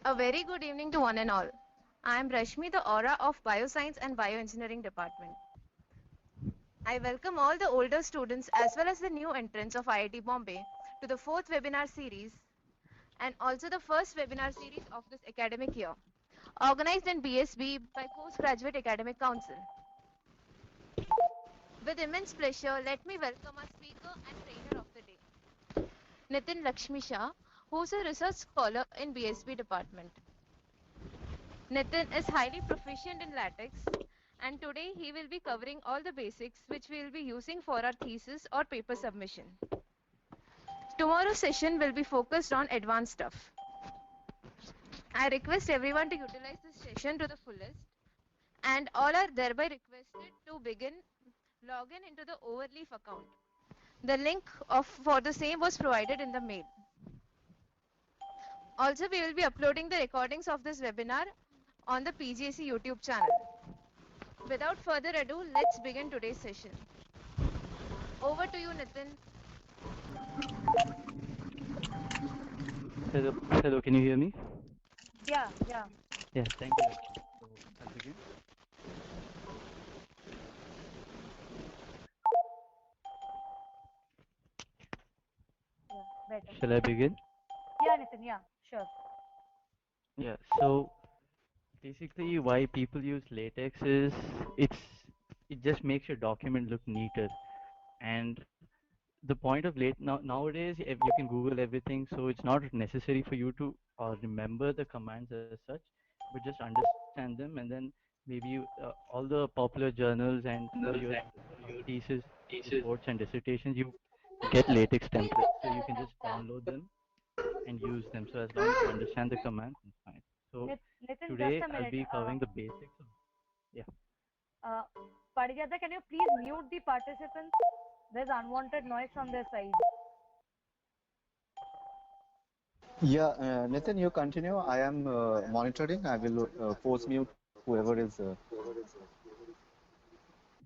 A very good evening to one and all. I am Rashmi, the aura of Bioscience and Bioengineering Department. I welcome all the older students as well as the new entrants of IIT Bombay to the fourth webinar series and also the first webinar series of this academic year, organized in BSB by Postgraduate Academic Council. With immense pleasure, let me welcome our speaker and trainer of the day, Nithin Lakshmisha, who is a research scholar in BSB department. Nithin is highly proficient in latex, and today he will be covering all the basics which we will be using for our thesis or paper submission. Tomorrow's session will be focused on advanced stuff. I request everyone to utilize this session to the fullest, and all are thereby requested to begin login into the Overleaf account. The link for the same was provided in the mail. Also, we will be uploading the recordings of this webinar on the PGAC YouTube channel. Without further ado, let's begin today's session. Over to you, Nithin. Hello, can you hear me? Yeah. Yeah, thank you. So, I'll begin. Yeah, better. Shall I begin? Yeah, Nithin, yeah, sure. Yeah, so basically why people use latex is it just makes your document look neater. And the point of nowadays you can Google everything, so it's not necessary for you to remember the commands as such, but just understand them, and then maybe all the popular journals and for your thesis, reports, and dissertations, you get latex templates, so you can just download them and use them. So as long as you understand the commands, it's fine. So Nithin, just today a I'll minute. be covering the basics of, yeah. Parijata, can you please mute the participants? There's unwanted noise from their side. Yeah, Nathan, you continue. I am monitoring. I will force mute whoever is.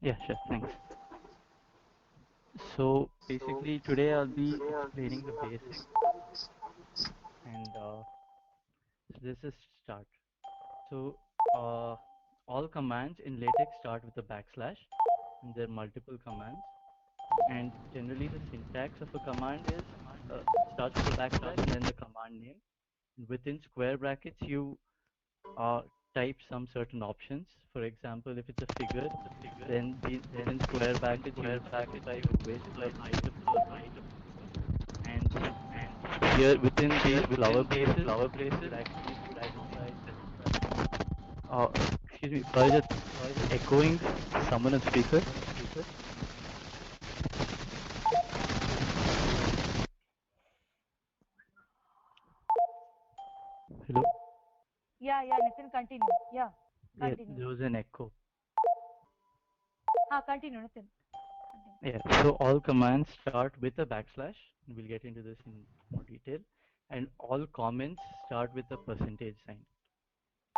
Yeah, sure, thanks. So basically today I'll be explaining the basics, and so this is start. So all commands in latex start with a backslash, and there are multiple commands, and generally the syntax of a command is starts with a backslash and then the command name. Within square brackets you type some certain options. For example, if it's a figure, then within square brackets you specify the width of item, and here within these flower braces you actually specify. Excuse me, Parajat, echoing someone on speaker. Hello? Yeah, Nithin, continue. Yeah, Yeah, continue. there was an echo. Continue, Nithin. Yeah, so all commands start with a backslash. We'll get into this in more detail. And all comments start with a percentage sign.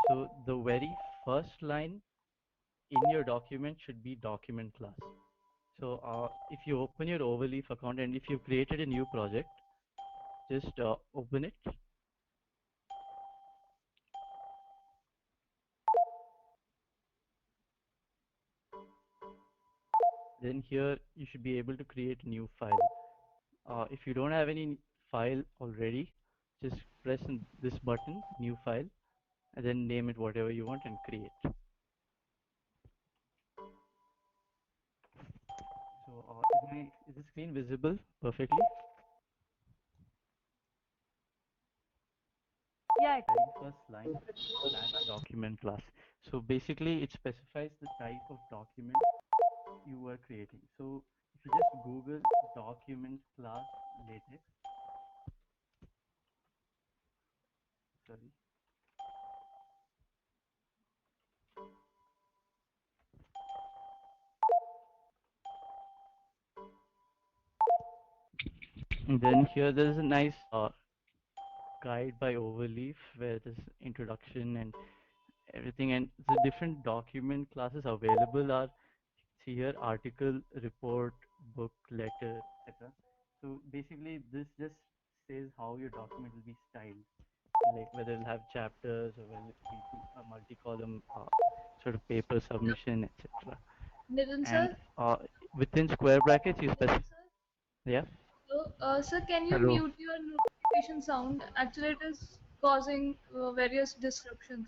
So the very first line in your document should be document class. So if you open your Overleaf account and if you've created a new project, just open it. Then here you should be able to create a new file. If you don't have any file already, just press this button, new file, and then name it whatever you want and create. So is the screen visible perfectly? Yeah, Very first line, document class. So basically it specifies the type of document you are creating. So if you just Google document class latex, sorry. And then here there's a nice guide by Overleaf where there's introduction and everything, and the different document classes available are, see here, article, report, book, letter, etc. So basically this just says how your document will be styled. like whether it'll have chapters or whether it be a multi-column sort of paper submission, etc. Nitin And sir, within square brackets, you specify. Yeah. so, sir, can you Hello. mute your notification sound? Actually, it is causing various disruptions.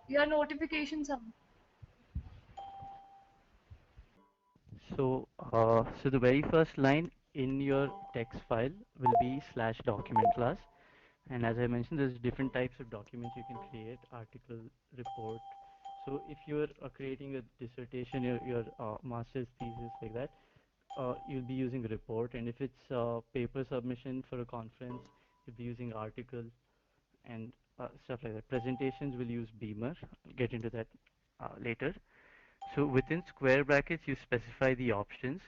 Your notification sound. So the very first line in your text file will be slash document class. And as I mentioned, there's different types of documents you can create, article, report. So if you're creating a dissertation, your master's thesis like that, you'll be using report. And if it's paper submission for a conference, you'll be using article and stuff like that. Presentations will use Beamer. I'll get into that later. So within square brackets, you specify the options.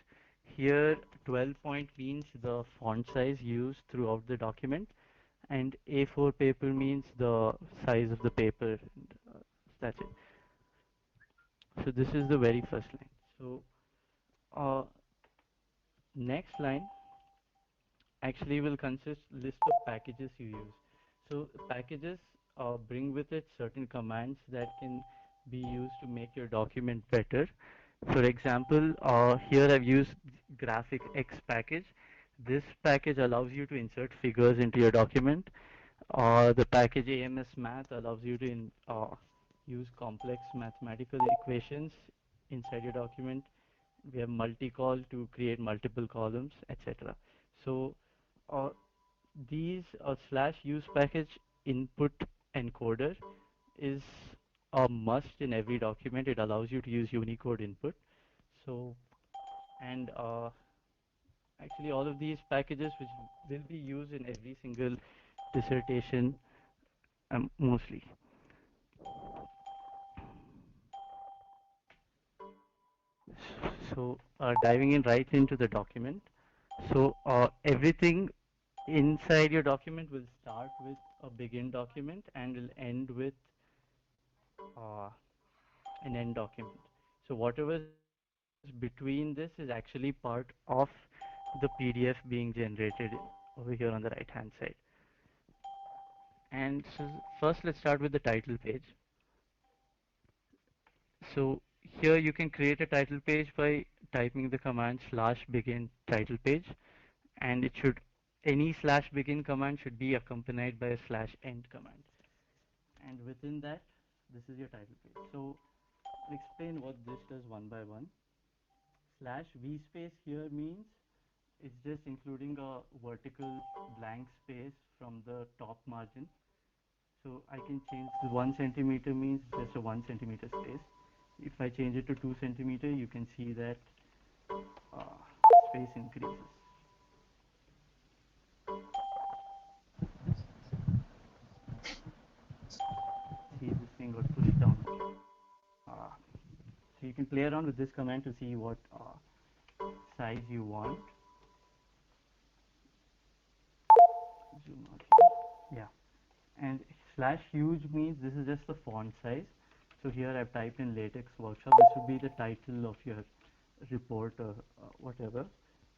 Here, 12 point means the font size used throughout the document, and A4 paper means the size of the paper. And, that's it. So this is the very first line. So uh, next line actually will consist list of packages you use. So packages bring with it certain commands that can be used to make your document better. For example, here I've used graphic X package. This package allows you to insert figures into your document. The package AMS Math allows you to use complex mathematical equations inside your document. We have multi-call to create multiple columns, etc. So uh, these slash use package input encoder is a must in every document. It allows you to use Unicode input. So, and actually all of these packages which will be used in every single dissertation mostly. So diving in right into the document. So everything inside your document will start with a begin document and will end with uh, an end document. So whatever is between this is actually part of the PDF being generated over here on the right hand side. And so first let's start with the title page. So here you can create a title page by typing the command slash begin title page, and it should any slash begin command should be accompanied by a slash end command. And within that, this is your title page. So I'll explain what this does one by one. Slash V space here means it's just including a vertical blank space from the top margin. So I can change the 1 centimeter means just a 1 centimeter space. If I change it to 2 centimeter, you can see that uh, space increases. See, this thing got pushed down. So you can play around with this command to see what size you want. Zoom out here. Yeah. And slash huge means this is just the font size. So here I've typed in latex workshop. This would be the title of your report or whatever.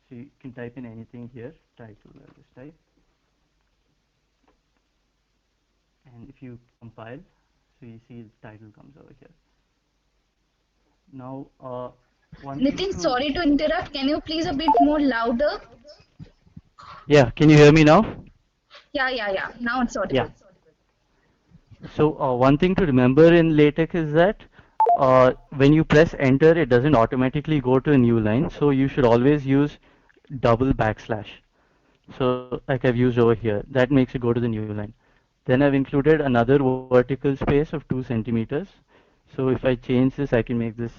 So you can type in anything here. Title, I'll just type. And if you compile, so you see the title comes over here. Now, one thing Nitin, to sorry to interrupt. Can you please a bit more louder? yeah, can you hear me now? Yeah. Now it's Yeah. audible. So one thing to remember in LaTeX is that when you press enter, it doesn't automatically go to a new line. So you should always use double backslash. So like I've used over here, that makes it go to the new line. Then I've included another vertical space of 2 centimeters. So if I change this, I can make this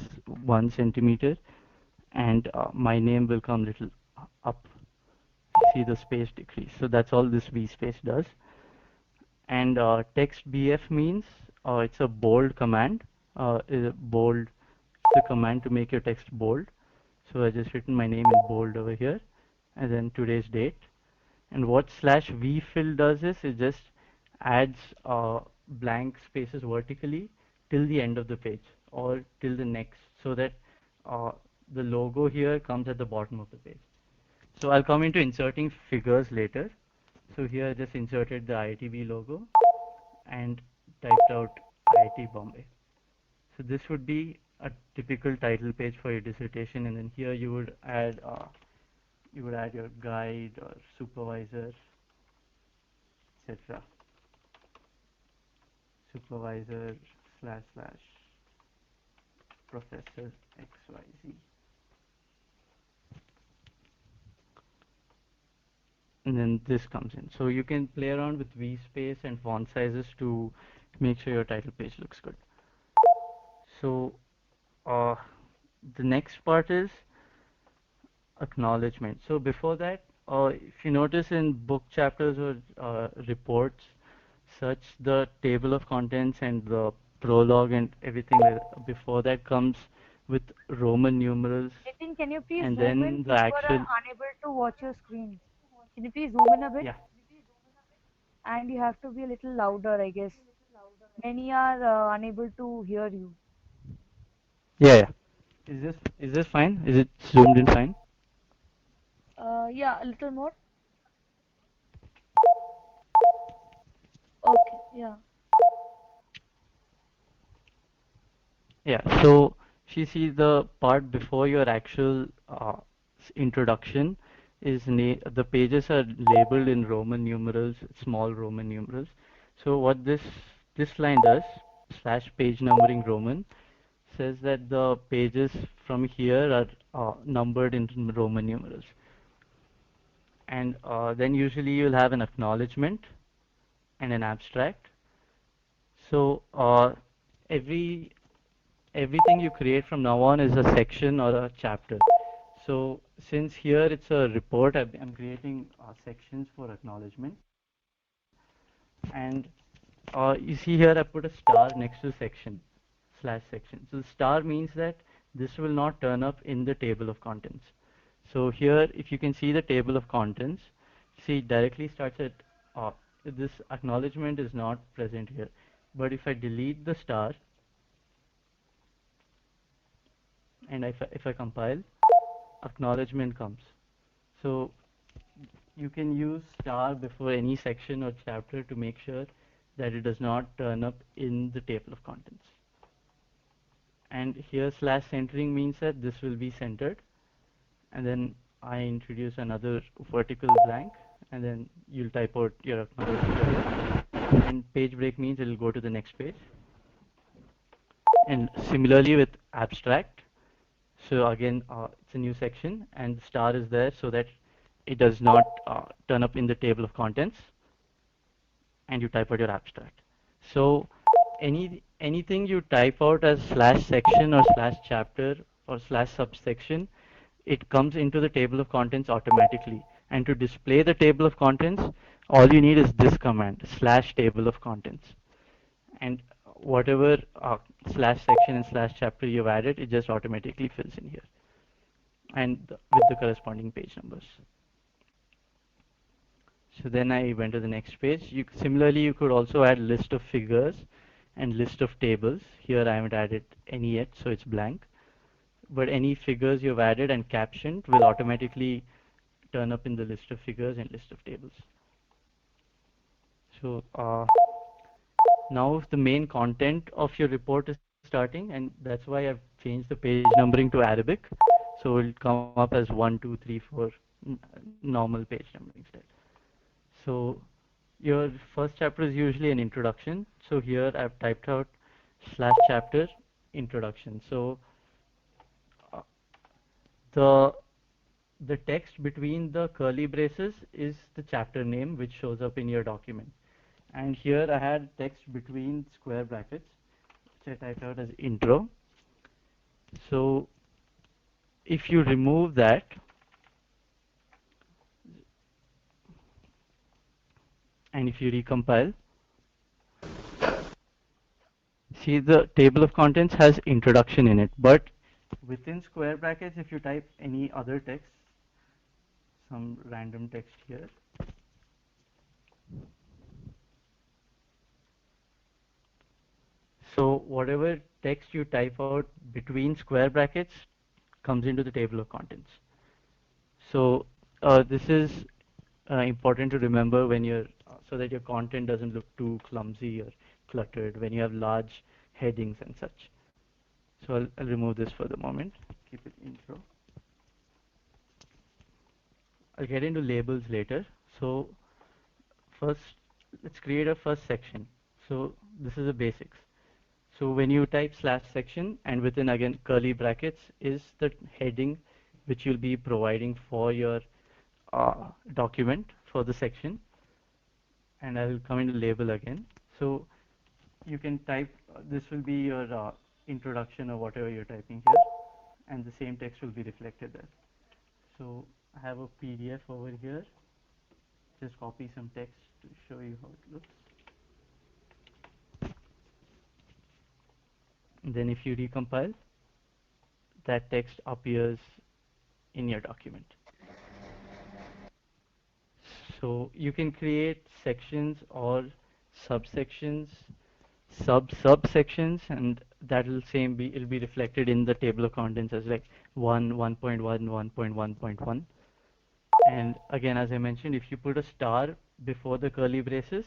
1 centimeter, and my name will come little up. See the space decrease. So that's all this V space does. And text BF means it's a bold command. Bold, it's a command to make your text bold. So I just written my name in bold over here, and then today's date. And what slash vfill does is it just adds blank spaces vertically till the end of the page or till the next, so that uh, the logo here comes at the bottom of the page. So I'll come into inserting figures later. So here I just inserted the IITB logo and typed out IIT Bombay. So this would be a typical title page for your dissertation, and then here you would add your guide or supervisor, etc. Supervisor slash slash Professor XYZ. And then this comes in. So you can play around with V-space and font sizes to make sure your title page looks good. So uh, the next part is acknowledgement. So before that, if you notice in book chapters or reports, such the table of contents and the prologue and everything like that, before that comes with Roman numerals, Nitin, can you please and zoom in? then the People are actual, unable to watch your screen. Can you please zoom in a bit? yeah, And you have to be a little louder, I guess. Many are unable to hear you. yeah, yeah. Is this fine? Is it zoomed in fine? Yeah, a little more. Okay, yeah. Yeah, so she see the part before your actual introduction is the pages are labeled in Roman numerals, small Roman numerals. So what this line does, slash page numbering Roman, says that the pages from here are numbered in Roman numerals. And then usually you'll have an acknowledgement and an abstract. So every everything you create from now on is a section or a chapter. So since here it's a report, I'm creating sections for acknowledgement. And you see here I put a star next to section, slash section. So the star means that this will not turn up in the table of contents. So here, if you can see the table of contents, see it directly starts at, this acknowledgement is not present here. But if I delete the star, and if I compile, acknowledgement comes. So you can use star before any section or chapter to make sure that it does not turn up in the table of contents. And here slash centering means that this will be centered. And then I introduce another vertical blank, and then you'll type out your acknowledgement here. And page break means it will go to the next page. And similarly with abstract, so again, it's a new section, and the star is there so that it does not turn up in the table of contents, and you type out your abstract. So anything you type out as slash section or slash chapter or slash subsection, it comes into the table of contents automatically. And to display the table of contents, all you need is this command, slash table of contents. And whatever slash section and slash chapter you've added, it just automatically fills in here, and with the corresponding page numbers. So then I went to the next page. Similarly, you could also add list of figures and list of tables. Here I haven't added any yet, so it's blank. But any figures you've added and captioned will automatically turn up in the list of figures and list of tables. So now the main content of your report is starting, and that's why I've changed the page numbering to Arabic. So it'll come up as 1, 2, 3, 4, normal page numbering style. So your first chapter is usually an introduction. So here I've typed out slash chapter introduction. So uh, the the text between the curly braces is the chapter name which shows up in your document. And here I had text between square brackets, which I typed out as intro. So if you remove that, and if you recompile, see the table of contents has introduction in it, but within square brackets, if you type any other text, some random text here, so whatever text you type out between square brackets comes into the table of contents. So this is important to remember when you're so that your content doesn't look too clumsy or cluttered when you have large headings and such. So I'll remove this for the moment. Keep it intro. I'll get into labels later. So first, let's create a first section. So this is the basics. So when you type slash section and within again curly brackets is the heading which you'll be providing for your document for the section. And I'll come into label again. So you can type, this will be your introduction or whatever you're typing here, and the same text will be reflected there. So I have a PDF over here. Just copy some text to show you how it looks. And then if you recompile, that text appears in your document. So you can create sections or subsections, subsections, and that will same be it'll be reflected in the table of contents as like 1.1, 1.1.1. And again, as I mentioned, if you put a star before the curly braces,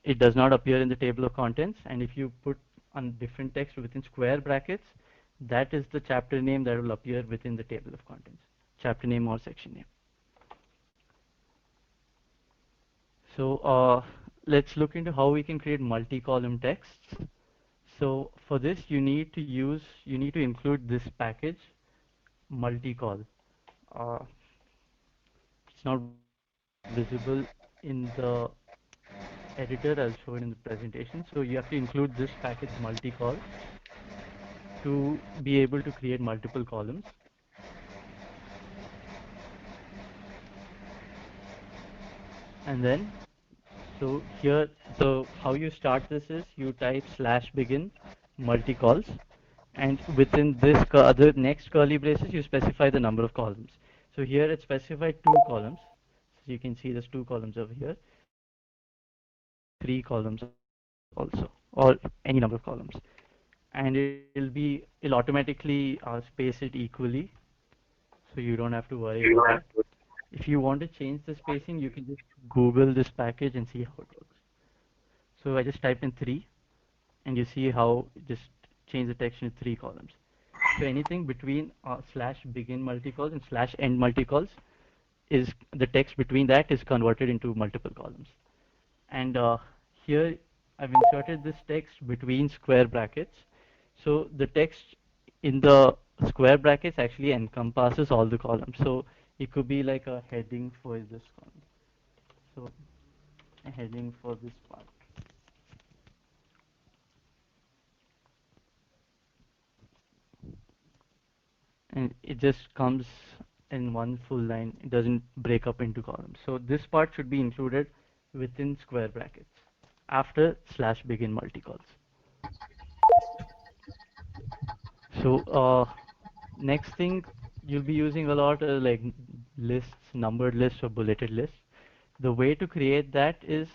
it does not appear in the table of contents. And if you put on different text within square brackets, that is the chapter name that will appear within the table of contents, chapter name or section name. So let's look into how we can create multi-column texts. So for this, you need to include this package, multi-col. Uh, it's not visible in the editor. I'll show it in the presentation. So you have to include this package, multi-col, to be able to create multiple columns. And then, so here, so how you start this is you type slash begin multi-cols, and within this other next curly braces, you specify the number of columns. So here it specified 2 columns. So you can see there's 2 columns over here. You can make it 3 columns also, or any number of columns. And it'll automatically space it equally, so you don't have to worry about that. If you want to change the spacing, you can just Google this package and see how it works. So I just typed in 3, and you see how just change the text in 3 columns. So anything between slash begin multicols and slash end multicols is the text between that is converted into multiple columns. And here I've inserted this text between square brackets. So the text in the square brackets actually encompasses all the columns. So it could be like a heading for this column. So a heading for this part. And it just comes in one full line. It doesn't break up into columns. So this part should be included within square brackets after slash begin multicols. So next thing you'll be using a lot like lists, numbered lists or bulleted lists. The way to create that is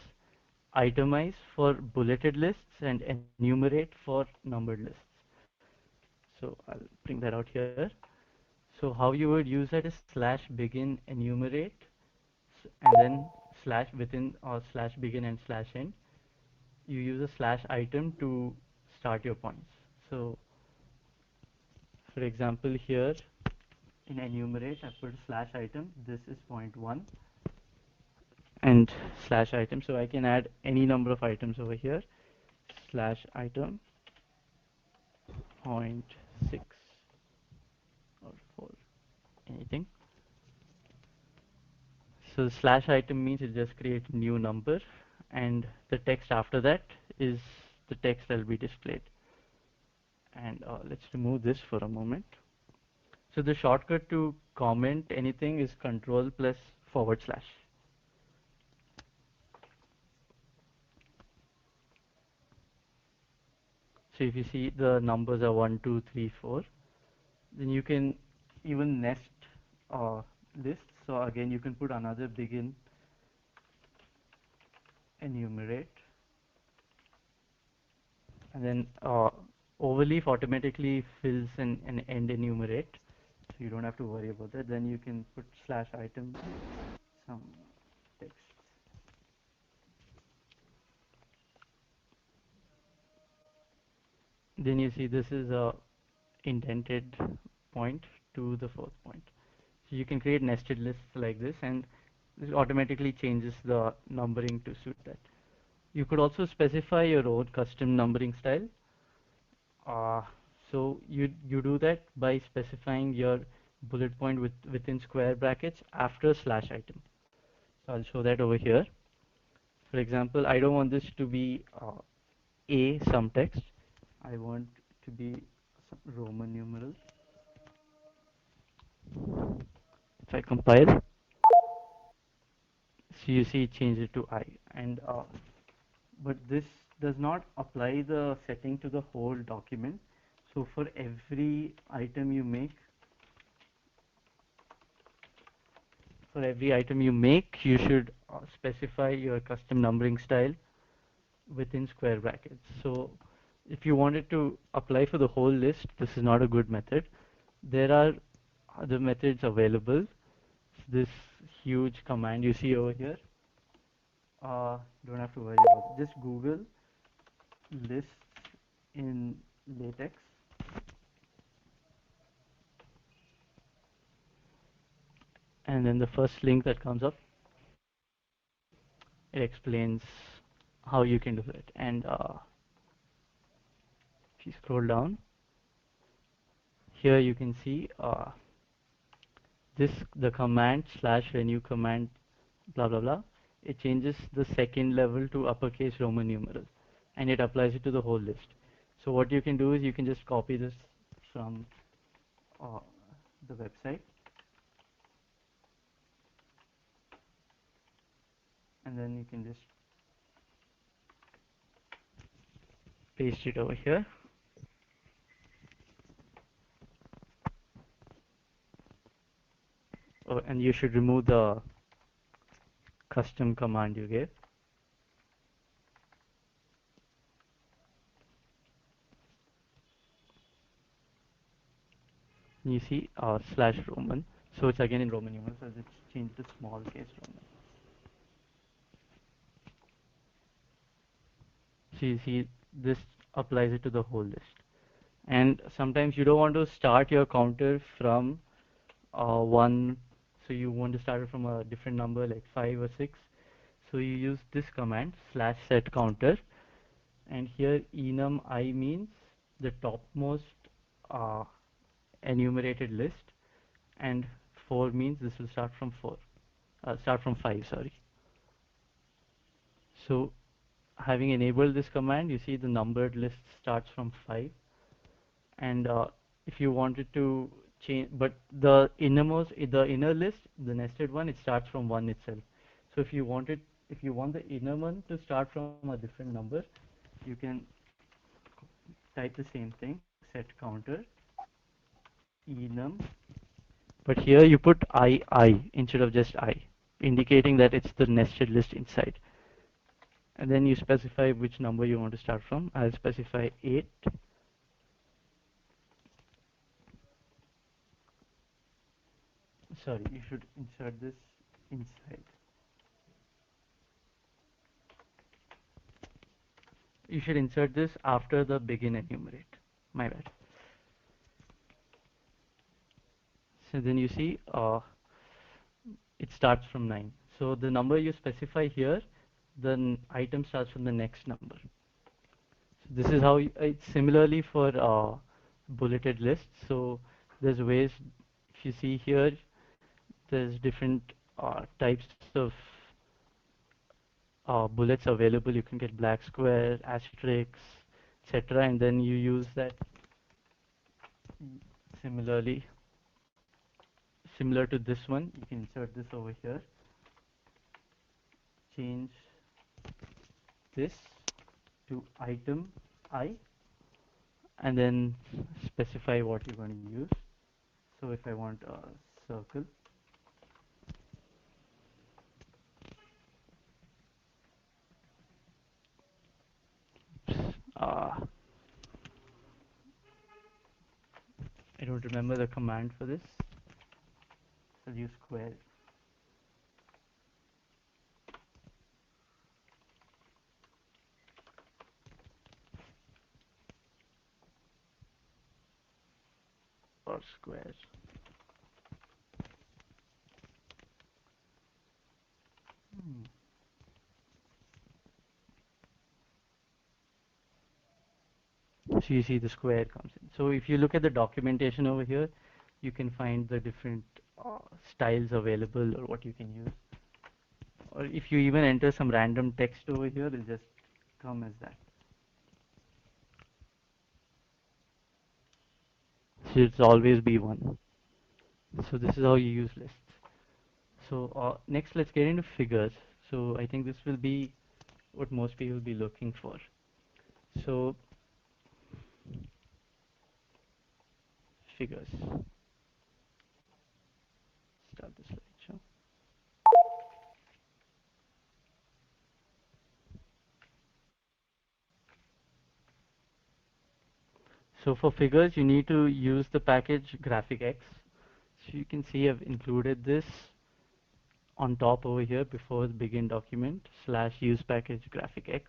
itemize for bulleted lists and enumerate for numbered lists. So I'll bring that out here. So how you would use that is slash begin enumerate and then slash within or slash begin and slash end. You use a slash item to start your points. So for example here in enumerate I put slash item, this is point 1 and slash item, so I can add any number of items over here, slash item point 6 or 4, anything. So the slash item means it just creates a new number, and the text after that is the text that will be displayed. And let's remove this for a moment. So the shortcut to comment anything is control plus forward slash. So if you see the numbers are 1, 2, 3, 4, then you can even nest lists. So again, you can put another begin enumerate, and then overleaf automatically fills an end enumerate, so you don't have to worry about that. Then you can put slash item some Then you see this is a indented point to the fourth point. So you can create nested lists like this, and this automatically changes the numbering to suit that. You could also specify your own custom numbering style. Uh, so you do that by specifying your bullet point within square brackets after slash item. So I'll show that over here. For example, I don't want this to be a some text. I want to be some Roman numerals. If I compile, so you see it changes it to I, and but this does not apply the setting to the whole document. So for every item you make, you should specify your custom numbering style within square brackets. So if you wanted to apply for the whole list, this is not a good method. There are other methods available. This huge command you see over here, don't have to worry about it. Just Google lists in latex, and then the first link that comes up, it explains how you can do it. And if you scroll down, here you can see the command slash renew command blah blah blah. It changes the second level to uppercase Roman numeral, and it applies it to the whole list. So what you can do is you can just copy this from uh, the website, and then you can just paste it over here. Oh, and you should remove the custom command you gave. You see slash Roman, so it's again in Roman numerals, so it's changed to small case Roman. So you see this applies it to the whole list. And sometimes you don't want to start your counter from one, so you want to start it from a different number like 5 or 6. So you use this command slash set counter, and here enum I means the topmost uh, enumerated list, and 4 means this will start from 5, sorry. So having enabled this command, you see the numbered list starts from 5, and if you wanted to change, but the inner list, the nested one, it starts from 1 itself. So if you want the inner one to start from a different number, you can type the same thing, set counter enum, but here you put I instead of just I, indicating that it's the nested list inside. And then you specify which number you want to start from. I'll specify 8. Sorry, you should insert this inside. You should insert this after the begin enumerate. My bad. So then you see it starts from 9. So the number you specify here, the item starts from the next number. So this is how it's similarly for bulleted lists. So there's ways, if you see here, there's different types of bullets available. You can get black square, asterisks, etc. And then you use that similarly. Similar to this one, you can insert this over here. Change this to item I, and then specify what you're going to use. So if I want a circle, uh, I don't remember the command for this. I'll use square. or square. So you see the square comes in. So if you look at the documentation over here, you can find the different styles available or what you can use. Or if you even enter some random text over here, it'll just come as that. So it's always be one. So this is how you use lists. So next, let's get into figures. So I think this will be what most people will be looking for. So figures. Start the slideshow. So for figures, you need to use the package GraphicX. So you can see I've included this on top over here before the begin document / use package GraphicX.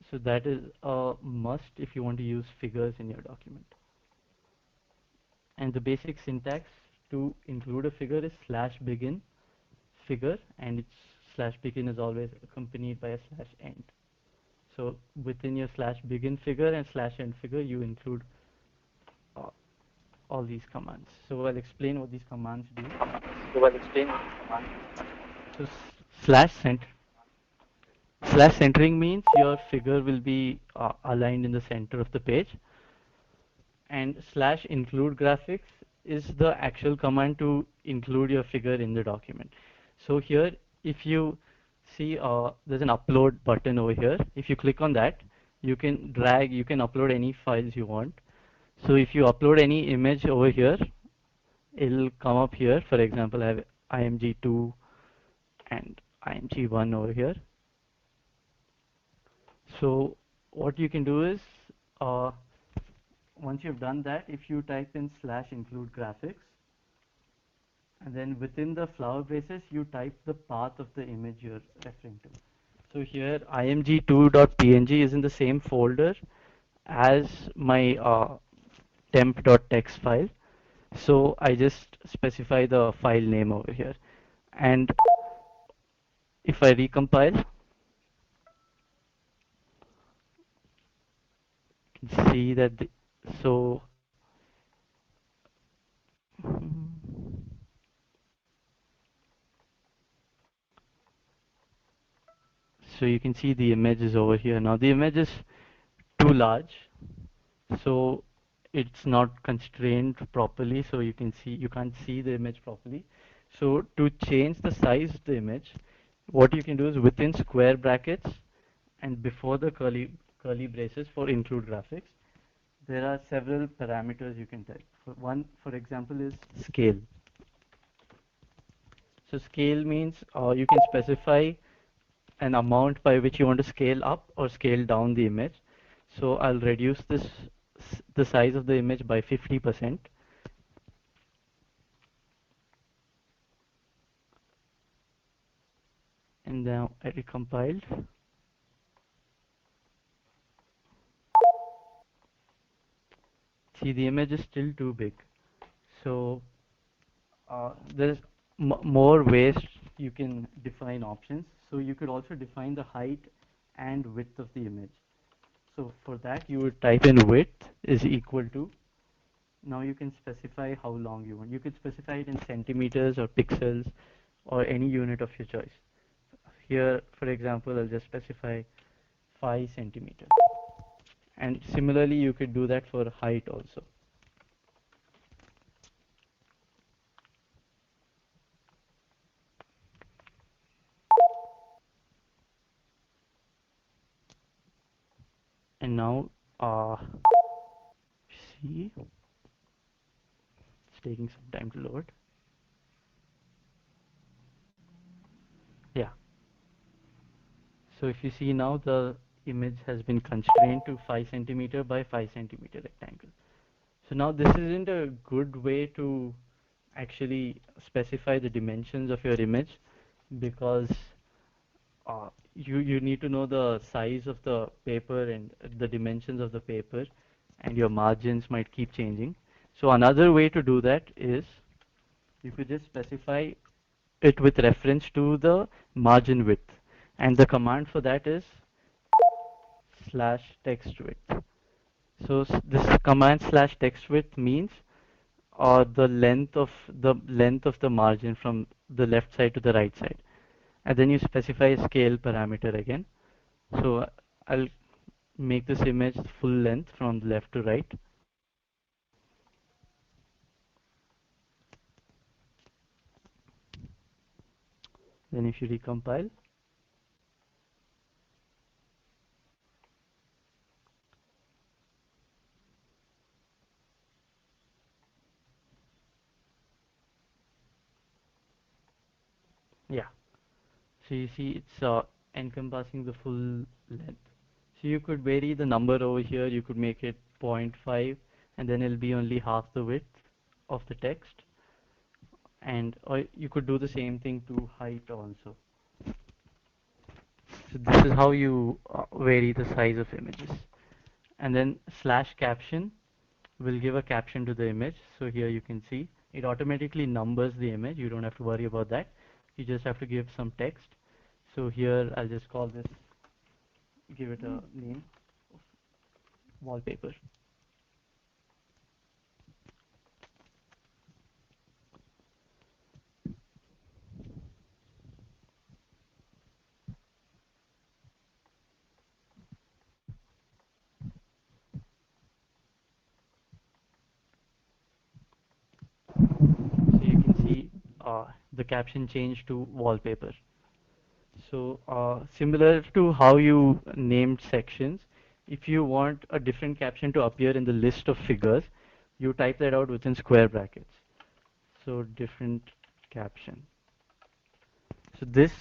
So that is a must if you want to use figures in your document. And the basic syntax to include a figure is /begin figure, and its /begin is always accompanied by a /end. So within your /begin figure and /end figure, you include uh, all these commands. So I'll explain what these commands do. So /centering means your figure will be aligned in the center of the page, and /include graphics is the actual command to include your figure in the document. So here, if you see there's an upload button over here. If you click on that, you can upload any files you want. So if you upload any image over here, it'll come up here. For example, I have img2 and img1 over here. So what you can do is, once you've done that, if you type in /include graphics, and then within the flower braces, you type the path of the image you're referring to. So here, img2.png is in the same folder as my temp.txt file. So I just specify the file name over here. And if I recompile, you can see that so so you can see the image is over here. Now the image is too large, so it's not constrained properly, so you can't see the image properly. So to change the size of the image, what you can do is within square brackets and before the curly braces for include graphics, there are several parameters you can type. One, for example, is scale. So scale means you can specify an amount by which you want to scale up or scale down the image. So I'll reduce the size of the image by 50%. And now I recompiled. See, the image is still too big. So there's more ways you can define options. So you could also define the height and width of the image. So for that, you would type in width is equal to. Now you can specify how long you want. You could specify it in centimeters or pixels or any unit of your choice. Here, for example, I'll just specify 5 centimeters. And similarly, you could do that for height also. And now, see, it's taking some time to load. Yeah. So if you see now, the image has been constrained to 5 centimeter by 5 centimeter rectangle. So now this isn't a good way to actually specify the dimensions of your image, because you need to know the size of the paper and the dimensions of the paper, and your margins might keep changing. So another way to do that is you could just specify it with reference to the margin width, and the command for that is slash text width. So this command slash text width means the length of the margin from the left side to the right side, and then you specify a scale parameter again. So I'll make this image full length from the left to right. Then if you recompile, yeah. So you see it's encompassing the full length. So you could vary the number over here. You could make it zero point 0.5, and then it'll be only half the width of the text. And or you could do the same thing to height also. So this is how you vary the size of images. And then slash caption will give a caption to the image. So here you can see it automatically numbers the image. You don't have to worry about that. You just have to give some text. So here I'll just call this, give it a name, wallpaper. So you can see the caption changed to wallpaper. So similar to how you named sections, if you want a different caption to appear in the list of figures, you type that out within square brackets. So different caption. So this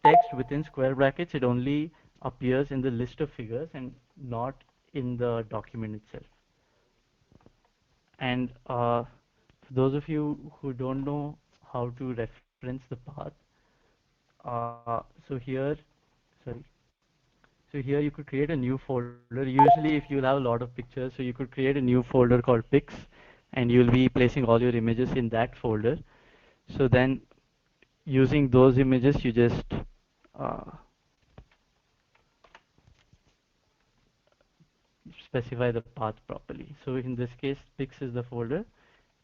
text within square brackets, it only appears in the list of figures and not in the document itself. And for those of you who don't know how to reference the path, so here, sorry, so here you could create a new folder. Usually, if you'll have a lot of pictures, so you could create a new folder called pics, and you'll be placing all your images in that folder. So then, using those images, you just uh, specify the path properly. So in this case, pics is the folder,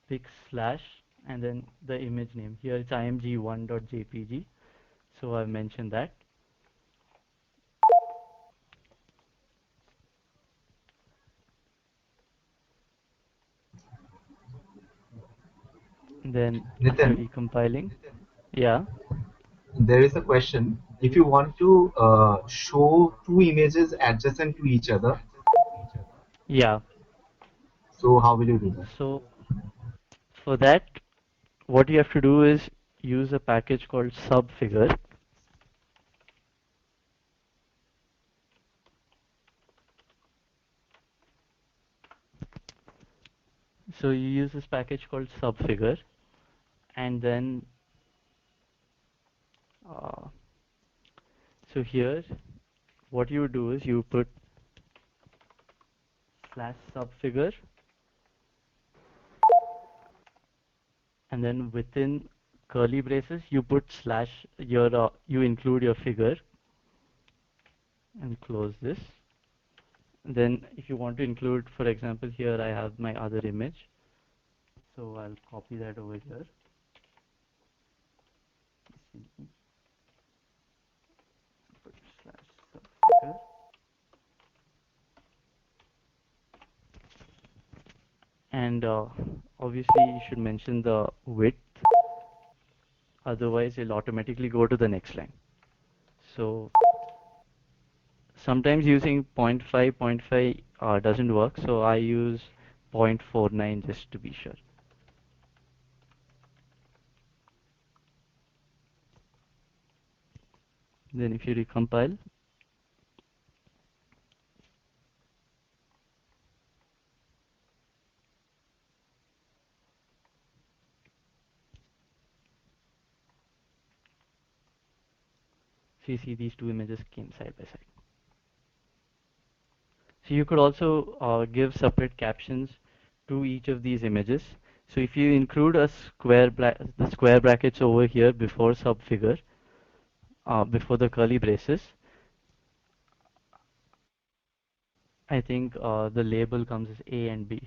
pics slash, and then the image name. Here it's img1.jpg. So I've mentioned that. Then if you're Nitin, recompiling, yeah, there is a question. If you want to show two images adjacent to each other, yeah. so how will you do that? So for that, what you have to do is use a package called Subfigure. So you use this package called Subfigure, and then uh, so here what you do is you put slash Subfigure, and then within curly braces you put slash your you include your figure and close this. Then if you want to include, for example, here I have my other image, so I'll copy that over here. Put slash Subfigure. And obviously you should mention the width, otherwise it'll automatically go to the next line. So sometimes using zero point 0.5 zero point 0.5 doesn't work, so I use 0.49 just to be sure. Then if you recompile, so you see these two images came side by side. So you could also give separate captions to each of these images. So if you include a the square brackets over here before subfigure, before the curly braces, I think the label comes as A and B.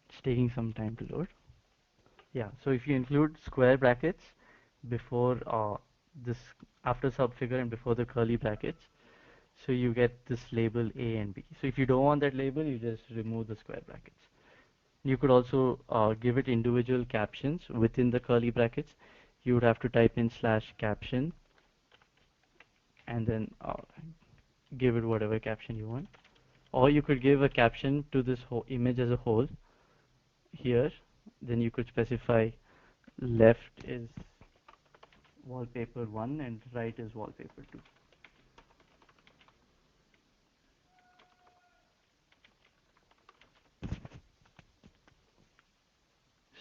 It's taking some time to load. Yeah, so if you include square brackets before this, after subfigure and before the curly brackets, so you get this label A and B. So if you don't want that label, you just remove the square brackets. You could also give it individual captions within the curly brackets. You would have to type in /caption and then give it whatever caption you want. Or you could give a caption to this whole image as a whole here. Then you could specify left is wallpaper 1 and right is wallpaper 2.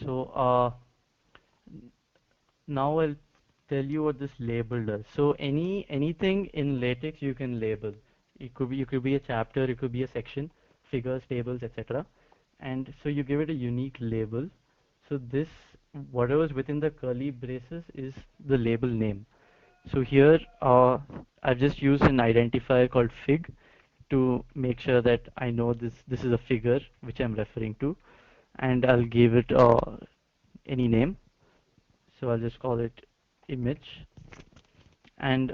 So now I'll tell you what this label does. So anything in LaTeX you can label. It could be a chapter, it could be a section, figures, tables, etc. And so you give it a unique label. So this, whatever is within the curly braces is the label name. So here I've just used an identifier called fig to make sure that I know this is a figure which I'm referring to, and I'll give it any name. So I'll just call it image. And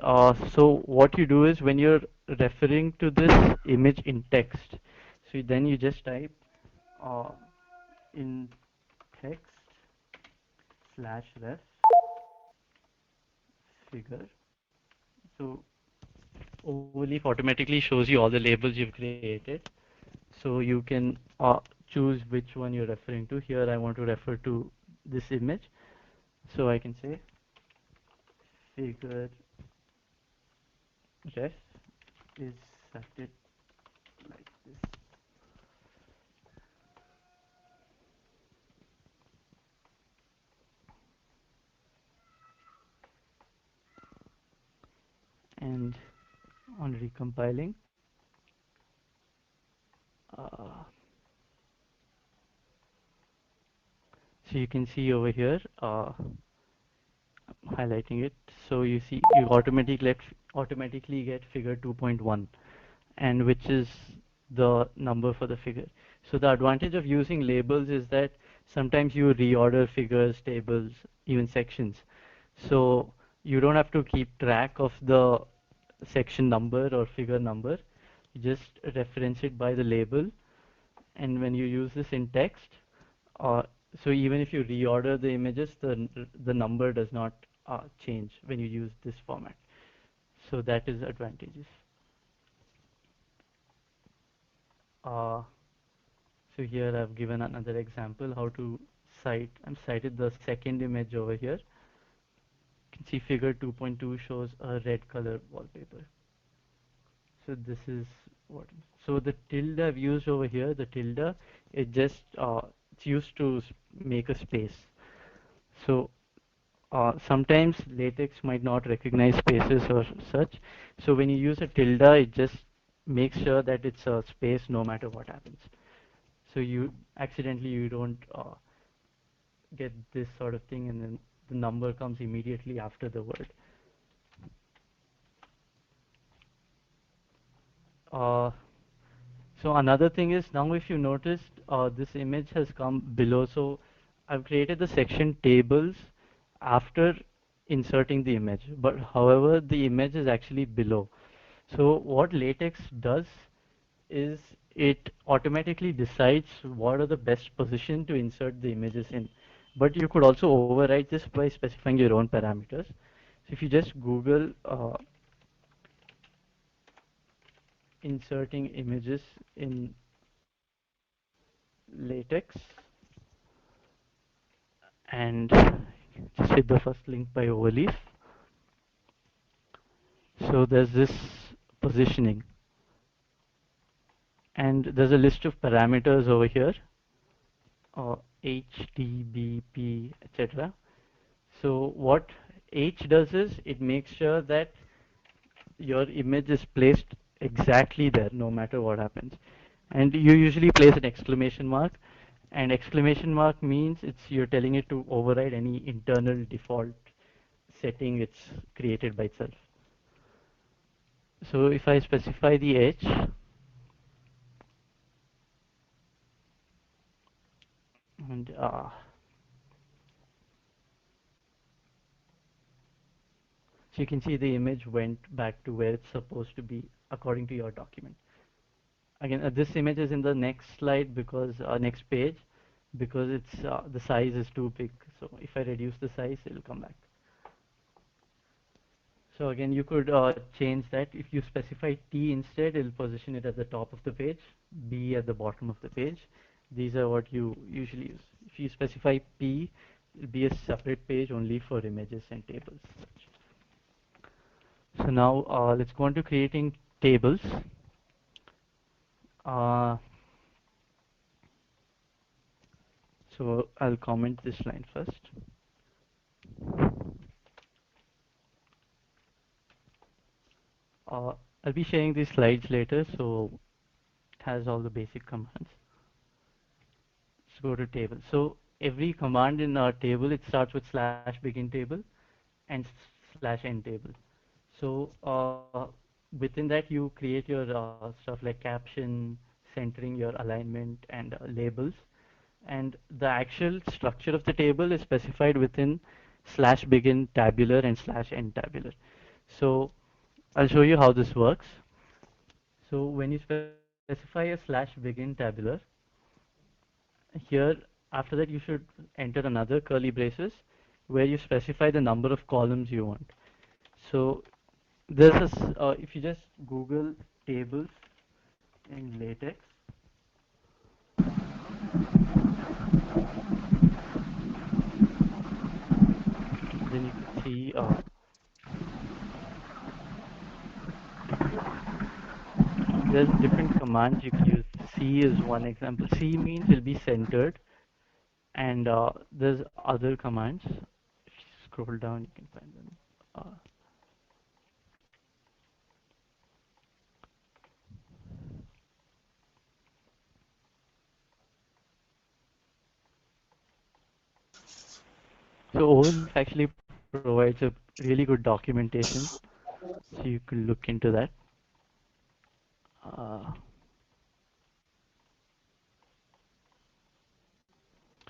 so what you do is when you're referring to this image in text, so then you just type in text /ref figure. So Overleaf automatically shows you all the labels you've created. So you can choose which one you're referring to. Here I want to refer to this image. So I can say figure ref is set like this. And on recompiling, uh, so you can see over here, highlighting it. So you see you automatically get figure 2.1, and which is the number for the figure. So the advantage of using labels is that sometimes you reorder figures, tables, even sections. So you don't have to keep track of the section number or figure number. You just reference it by the label, and when you use this in text, uh, so even if you reorder the images, the number does not change when you use this format. So that is advantages. Uh, so here I've given another example how to cite. I'm cited the second image over here. You can see figure 2.2 shows a red color wallpaper. So this is what. So the tilde I've used over here, the tilde, it just it's used to make a space. So sometimes LaTeX might not recognize spaces or such. So when you use a tilde, it just makes sure that it's a space no matter what happens. So you don't get this sort of thing, and then the number comes immediately after the word. Uh, so another thing is, now if you noticed, this image has come below. So I've created the section tables after inserting the image, but however the image is actually below. So what LaTeX does is it automatically decides what are the best position to insert the images in. But you could also override this by specifying your own parameters. So if you just Google inserting images in LaTeX and just hit the first link by Overleaf. So there's this positioning, and there's a list of parameters over here. H, T, B, P, etc. So what H does is it makes sure that your image is placed exactly there no matter what happens. And you usually place an exclamation mark, and exclamation mark means it's you're telling it to override any internal default setting it's created by itself. So if I specify the H, and so you can see the image went back to where it's supposed to be according to your document. Again, this image is in the next slide because next page because it's the size is too big. So if I reduce the size, it'll come back. So again, you could change that. If you specify T instead, it'll position it at the top of the page, B at the bottom of the page. These are what you usually use. If you specify P, it'll be a separate page only for images and tables. So now let's go on to creating tables. Uh, so I'll comment this line first. I'll be sharing these slides later, so it has all the basic commands. Let's go to table. So every command in our table, it starts with slash begin table and slash end table. So within that, you create your stuff like caption, centering your alignment, and labels. And the actual structure of the table is specified within slash begin tabular and slash end tabular. So I'll show you how this works. So when you specify a slash begin tabular, here after that you should enter another curly braces where you specify the number of columns you want. So this is if you just Google tables in latex, then you can see there's different commands you can use. C is one example. C means it'll be centered, and there's other commands. If you scroll down, you can find them. Uh, so OLF actually provides a really good documentation, so you could look into that. Uh,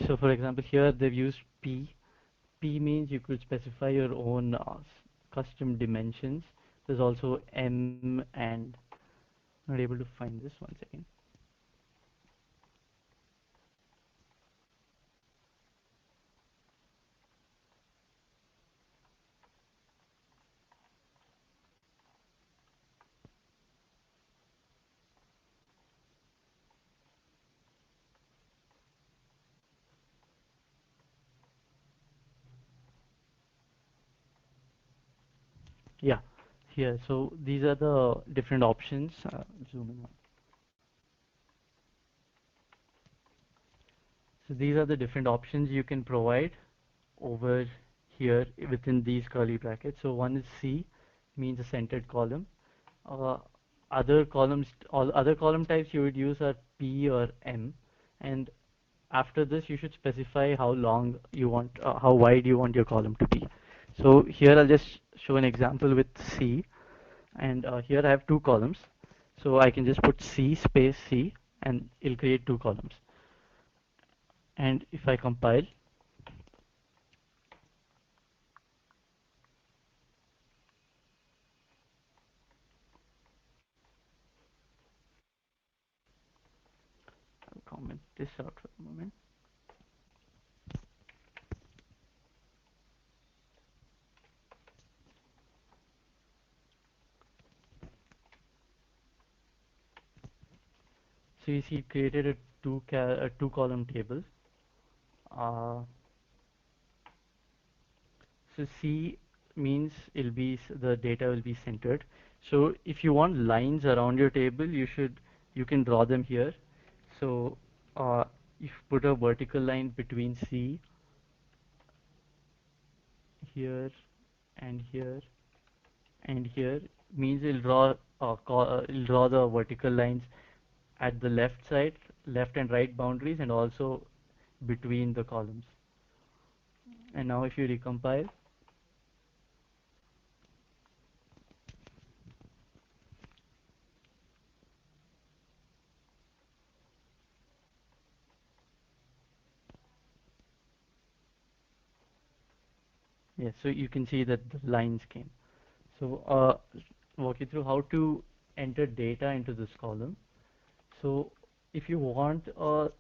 so for example, here they've used P. P means you could specify your own custom dimensions. There's also M and not able to find this one second. Yeah, here. So these are the different options. Zooming on. So these are the different options you can provide over here within these curly brackets. So one is C, means a centered column. Uh, other columns, all other column types you would use are P or M, and after this you should specify how long you want, how wide you want your column to be. So here I'll just show an example with C, and here I have two columns. So I can just put C space C, and it'll create two columns. And if I compile, I'll comment this out for a moment. So you see it created a two column table. Uh, so C means it'll be the data will be centered. So if you want lines around your table, you can draw them here. So if you put a vertical line between C here and here and here, means it'll draw the vertical lines at the left side, left and right boundaries, and also between the columns. And now if you recompile, yes, so you can see that the lines came. So walk you through how to enter data into this column. So if you want a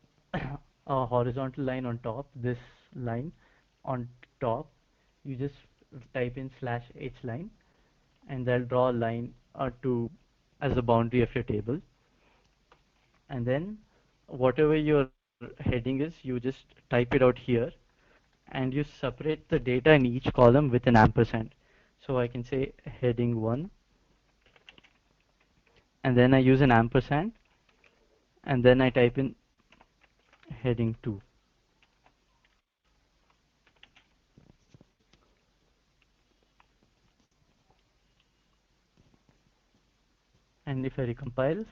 horizontal line on top, this line on top, you just type in /h line, and they'll draw a line to as the boundary of your table. And then whatever your heading is, you just type it out here, and you separate the data in each column with an ampersand. So I can say heading 1, and then I use an ampersand, and then I type in heading 2. And if I recompile,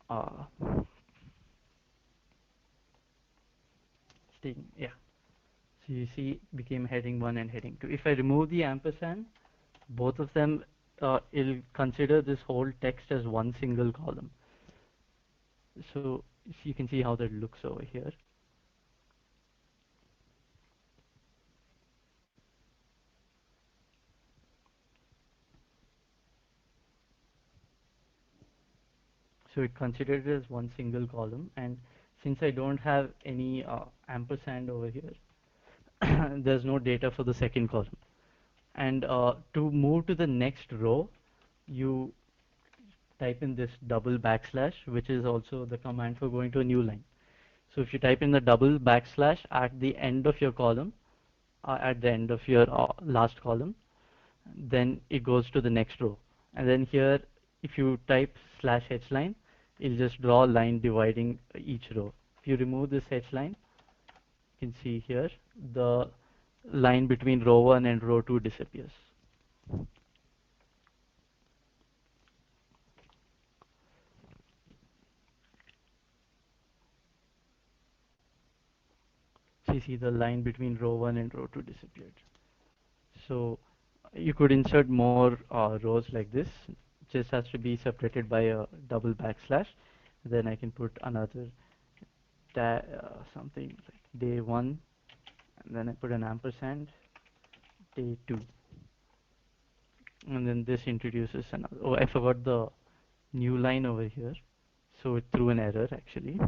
uh, yeah. So you see, became heading 1 and heading 2. If I remove the ampersand, both of them, it'll consider this whole text as one single column. So you can see how that looks over here. So it considered it as one single column, and since I don't have any ampersand over here, there's no data for the second column. And to move to the next row, you type in this double backslash, which is also the command for going to a new line. So if you type in the double backslash at the end of your column, at the end of your last column, then it goes to the next row. And then here, if you type /h line, it'll just draw a line dividing each row. If you remove this h line, you can see here the line between row 1 and row 2 disappears. So you see the line between row 1 and row 2 disappeared. So you could insert more rows like this. Just has to be separated by a double backslash. Then I can put another something like day 1, and then I put an ampersand, day 2. And then this introduces another. Oh, I forgot the new line over here. So it threw an error actually.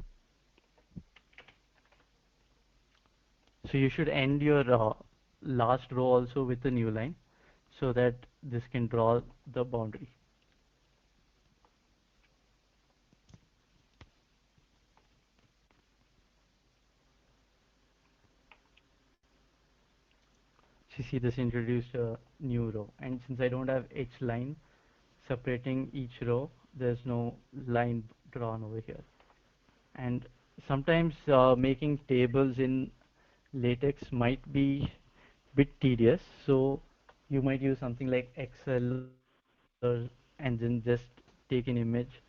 So you should end your last row also with the new line, so that this can draw the boundary. So you see this introduced a new row, and since I don't have H line separating each row, there's no line drawn over here. And sometimes making tables in latex might be bit tedious, so you might use something like Excel and then just take an image.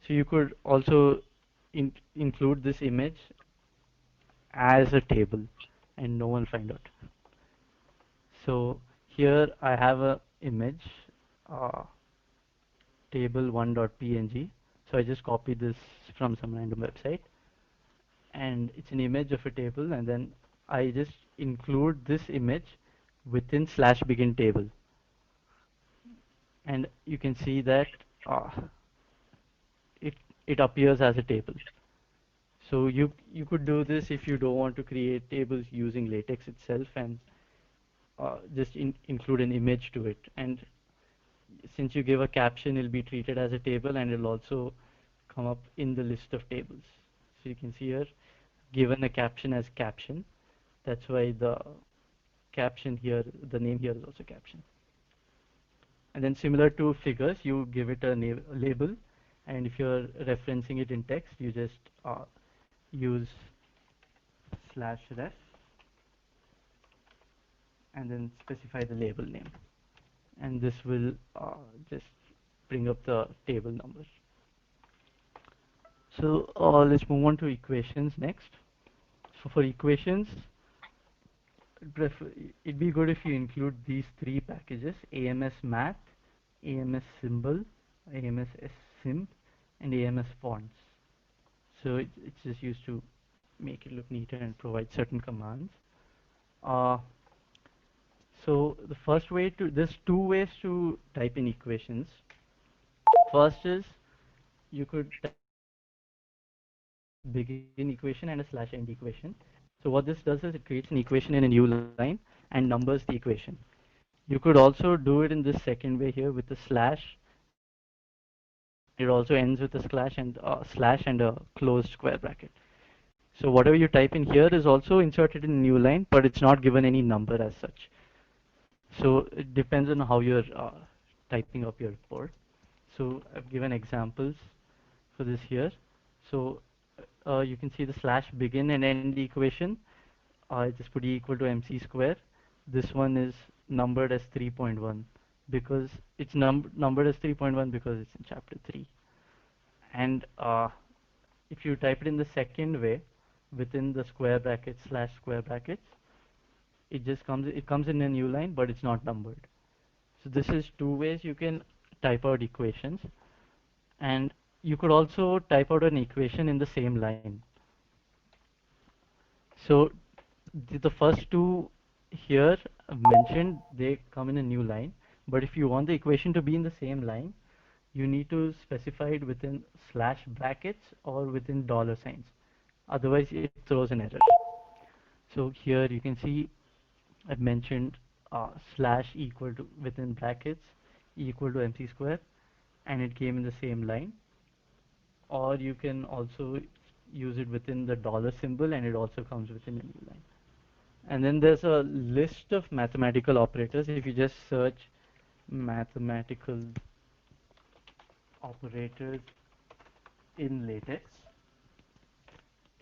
So you could also include this image as a table, and no one find out. So here I have a image, uh, table 1.png. So I just copied this from some random website, and it's an image of a table, and then I just include this image within /begin table, and you can see that uh, it it appears as a table. So you could do this if you don't want to create tables using latex itself, and just include an image to it. And since you give a caption, it'll be treated as a table, and it'll also come up in the list of tables. So you can see here, given a caption as caption. That's why the caption here, the name here is also caption. And then similar to figures, you give it a label, and if you're referencing it in text, you just use slash ref and then specify the label name. And this will just bring up the table numbers. So let's move on to equations next. So for equations, it'd be good if you include these three packages: AMS Math, AMS Symbol, AMS Sim, and AMS Fonts. So it's just used to make it look neater and provide certain commands. Uh, so the first way to, there's two ways to type in equations. First is you could type a slash begin equation and a slash end equation. So what this does is it creates an equation in a new line and numbers the equation. You could also do it in this second way here with a slash, and it also ends with a slash and a closed square bracket. So whatever you type in here is also inserted in a new line, but it's not given any number as such. So it depends on how you're typing up your code. So I've given examples for this here. So you can see the slash begin and end equation. I just put E equal to MC square. This one is numbered as 3.1 because it's numbered as 3.1 because it's in chapter 3. And if you type it in the second way, within the square brackets slash square brackets, it comes in a new line, but it's not numbered. So this is two ways you can type out equations, and you could also type out an equation in the same line. So the first two here mentioned, they come in a new line, but if you want the equation to be in the same line, you need to specify it within slash brackets or within dollar signs. Otherwise, it throws an error. So here you can see I've mentioned slash equal to within brackets equal to MC square, and it came in the same line. Or you can also use it within the dollar symbol, and it also comes within a new line. And then there's a list of mathematical operators. If you just search mathematical operators in LaTeX,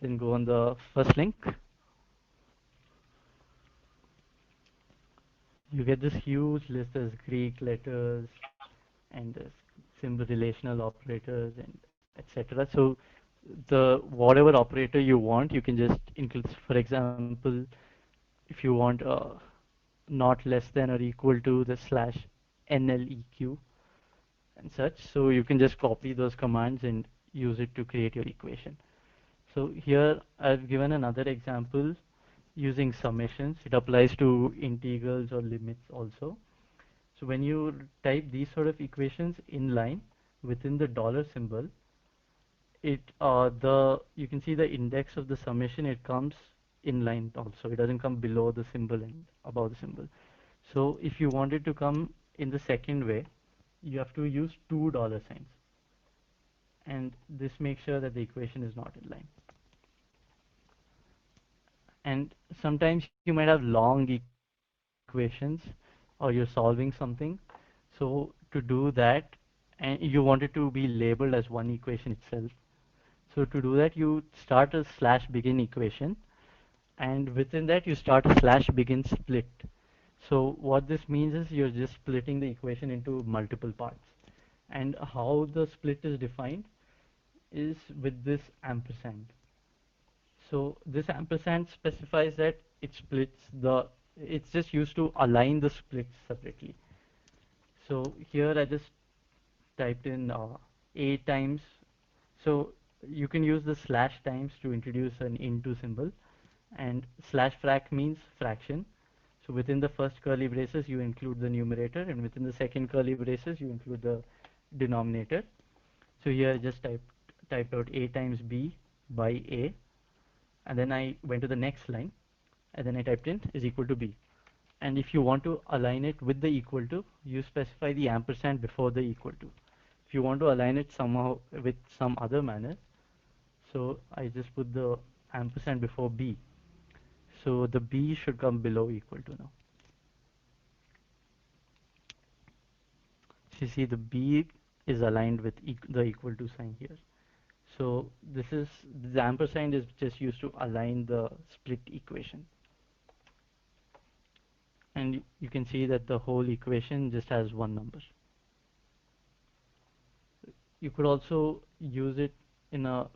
then go on the first link. You get this huge list as Greek letters and there's symbol relational operators and etc. So the whatever operator you want, you can just include. For example, if you want not less than or equal to the slash NLEQ and such, so you can just copy those commands and use it to create your equation. So here I've given another example using summations. It applies to integrals or limits also. So when you type these sort of equations in line within the dollar symbol, you can see the index of the summation. It comes in line also. It doesn't come below the symbol and above the symbol. So if you want it to come in the second way, you have to use two dollar signs, and this makes sure that the equation is not in line. And sometimes you might have long equations or you're solving something. So to do that, and you want it to be labeled as one equation itself. So to do that, you start a slash begin equation, and within that you start a slash begin split. So what this means is you're just splitting the equation into multiple parts. And how the split is defined is with this ampersand. So this ampersand specifies that it's just used to align the splits separately. So here I just typed in A times. So you can use the slash times to introduce an into symbol, and slash frac means fraction. So within the first curly braces you include the numerator, and within the second curly braces you include the denominator. So here I just typed out A times B by A, and then I went to the next line, and then I typed in is equal to B. And if you want to align it with the equal to, you specify the ampersand before the equal to. If you want to align it somehow with some other manner, so I just put the ampersand before B. So the B should come below equal to now. you see the B is aligned with the equal to sign here. So the ampersand is just used to align the split equation. And you can see that the whole equation just has one number. You could also use it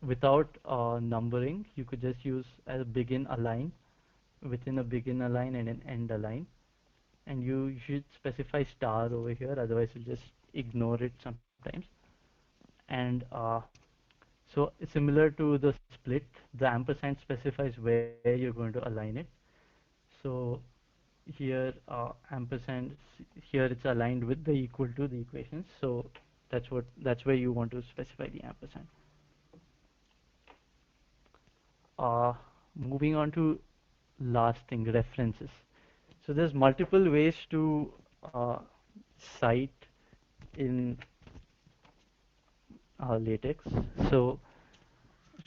without numbering. You could just use a begin align within a begin align and an end align. And you should specify star over here, otherwise you'll just ignore it sometimes. And so similar to the split, the ampersand specifies where you're going to align it. So here ampersand, here it's aligned with the equal to the equations. So that's where you want to specify the ampersand. Moving on to last thing, references. So there's multiple ways to cite in latex. So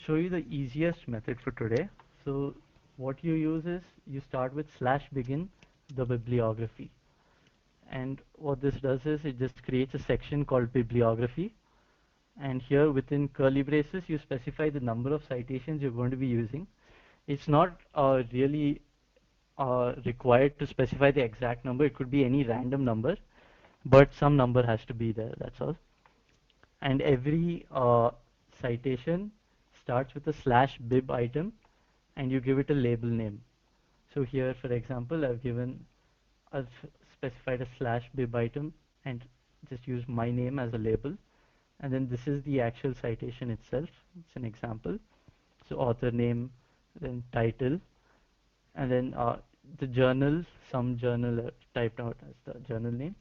show you the easiest method for today. So what you use is you start with /begin the bibliography, and what this does is it just creates a section called bibliography, and here within curly braces you specify the number of citations you're going to be using. It's not really required to specify the exact number. It could be any random number, but some number has to be there, that's all. And every citation starts with a /bib item, and you give it a label name. So here, for example, I've specified a /bib item and just use my name as a label. And then this is the actual citation itself. It's an example. So author name, then title, and then the journal, some journal typed out as the journal name.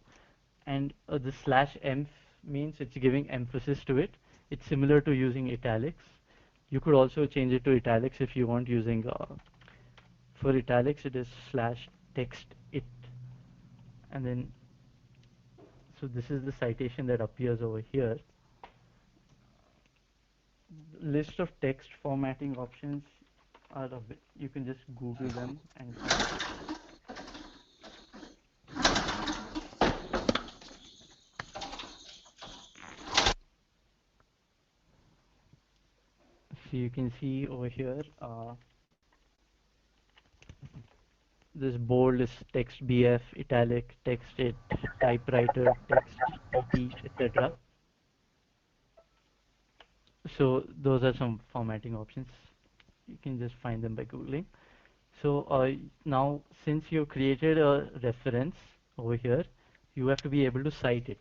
And the /emph means it's giving emphasis to it. It's similar to using italics. You could also change it to italics if you want, using for italics it is /text it. And then so this is the citation that appears over here. List of text formatting options are you can just Google them and so you can see over here this bold is text BF, italic, text it, typewriter, text TT, etc. So those are some formatting options. You can just find them by Googling. So now since you've created a reference over here, you have to be able to cite it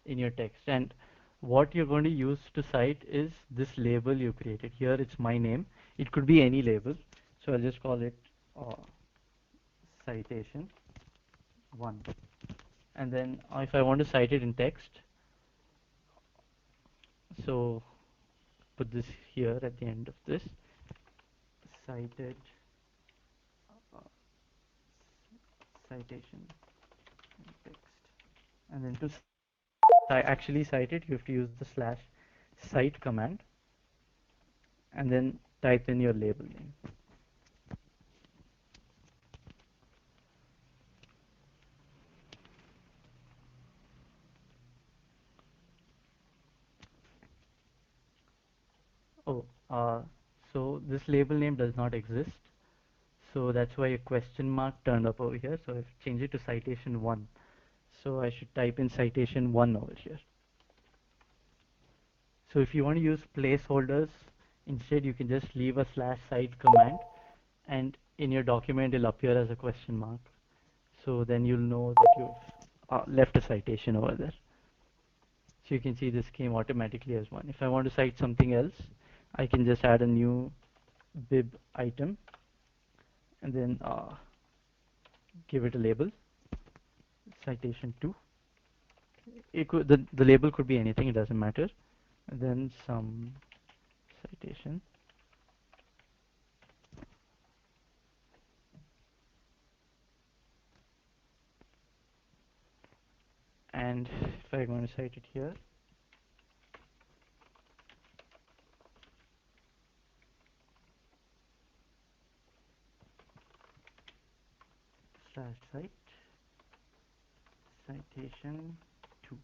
in your text. And what you're going to use to cite is this label you created. Here it's my name. It could be any label. So I'll just call it citation 1. And then if I want to cite it in text, so put this here at the end of this, cited citation in text. And then to actually cite it, you have to use the /cite command and then type in your label name. Oh, so this label name does not exist. So that's why a question mark turned up over here. So I've changed it to citation 1. So I should type in citation 1 over here. So if you want to use placeholders, instead you can just leave a /cite command, and in your document it'll appear as a question mark. So then you'll know that you've left a citation over there. So you can see this came automatically as 1. If I want to cite something else, I can just add a new bib item and then give it a label, citation 2. The label could be anything, it doesn't matter. And then some citation. And if I'm going to cite it here, /cite citation 2.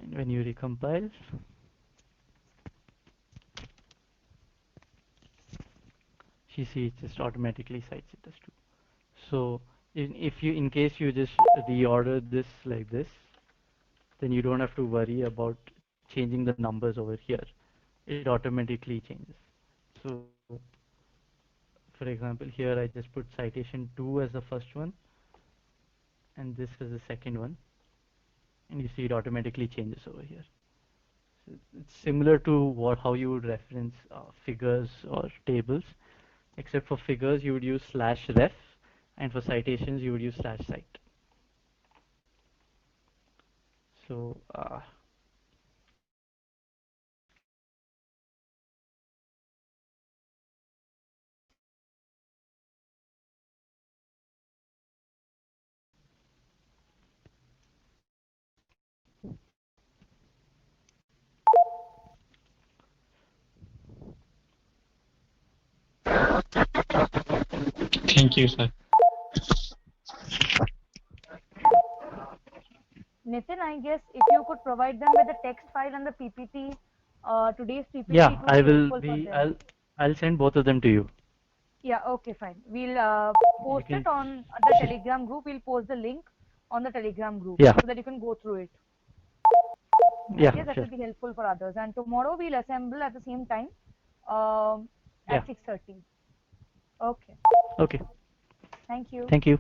And when you recompile, you see it just automatically cites it as true. So in case you just reorder this like this, then you don't have to worry about changing the numbers over here. It automatically changes. So for example, here I just put citation 2 as the first one and this as the second one, and you see it automatically changes over here. So it's similar to how you would reference figures or tables, except for figures you would use /ref, and for citations you would use /cite. So Thank you, sir. Nitin, I guess if you could provide them with the text file and the PPT, today's PPT, yeah, it would I be will helpful for be them. I'll send both of them to you. Yeah, okay, fine. We'll You post can it on the Telegram group. We'll post the link on the Telegram group yeah, so that you can go through it. I yeah, guess that sure. will be helpful for others. And tomorrow we'll assemble at the same time Yeah. at 6:30. Okay. Okay. Thank you. Thank you.